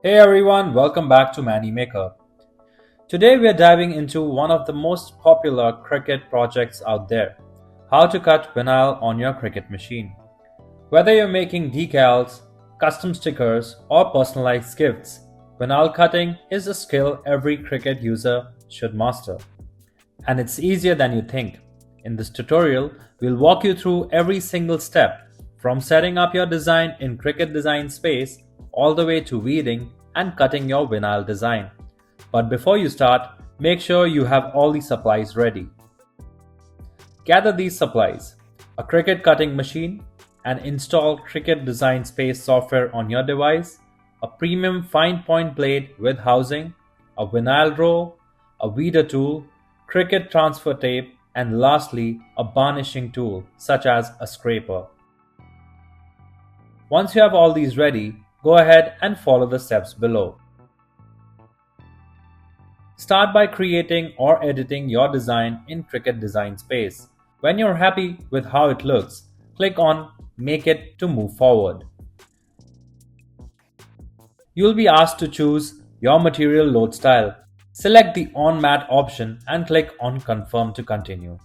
Hey everyone, welcome back to Mani Maker. Today we are diving into one of the most popular Cricut projects out there, how to cut vinyl on your Cricut machine. Whether you're making decals, custom stickers, or personalized gifts, vinyl cutting is a skill every Cricut user should master. And it's easier than you think. In this tutorial, we'll walk you through every single step, from setting up your design in Cricut Design Space all the way to weeding and cutting your vinyl design. But before you start, make sure you have all the supplies ready. Gather these supplies: a Cricut cutting machine, and install Cricut Design Space software on your device, a premium fine point blade with housing, a vinyl roll, a weeder tool, Cricut transfer tape, and lastly, a varnishing tool such as a scraper. Once you have all these ready, go ahead and follow the steps below. Start by creating or editing your design in Cricut Design Space. When you're happy with how it looks, click on Make It to move forward. You'll be asked to choose your material load style. Select the On Mat option and click on Confirm to continue.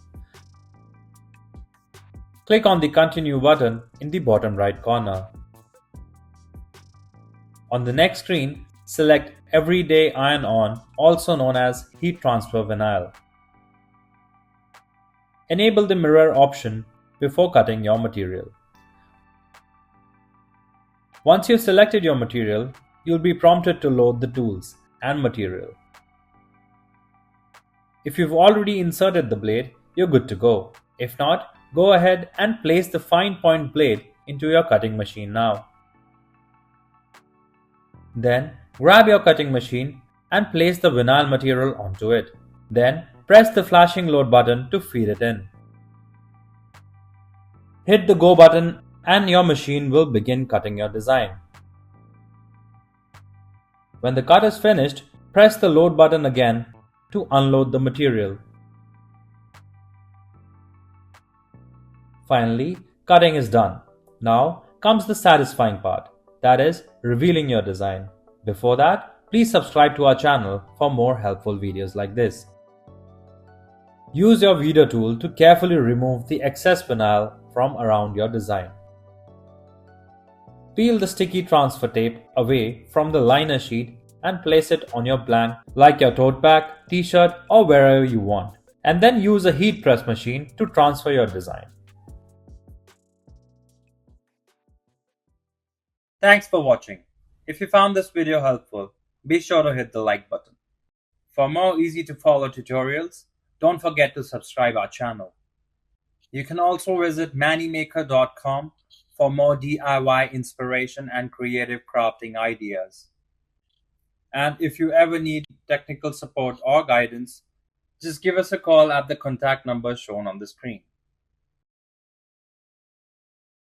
Click on the Continue button in the bottom right corner. On the next screen, select Everyday Iron On, also known as Heat Transfer Vinyl. Enable the mirror option before cutting your material. Once you've selected your material, you'll be prompted to load the tools and material. If you've already inserted the blade, you're good to go. If not, go ahead and place the fine point blade into your cutting machine now. Then, grab your cutting machine and place the vinyl material onto it. Then, press the flashing load button to feed it in. Hit the go button and your machine will begin cutting your design. When the cut is finished, press the load button again to unload the material. Finally, cutting is done. Now comes the satisfying part, that is, revealing your design. Before that, please subscribe to our channel for more helpful videos like this. Use your weeder tool to carefully remove the excess vinyl from around your design. Peel the sticky transfer tape away from the liner sheet and place it on your blank, like your tote bag, t-shirt, or wherever you want. And then use a heat press machine to transfer your design. Thanks for watching. If you found this video helpful, be sure to hit the like button. For more easy to follow tutorials, don't forget to subscribe our channel. You can also visit manimaker.com for more DIY inspiration and creative crafting ideas. And if you ever need technical support or guidance, just give us a call at the contact number shown on the screen.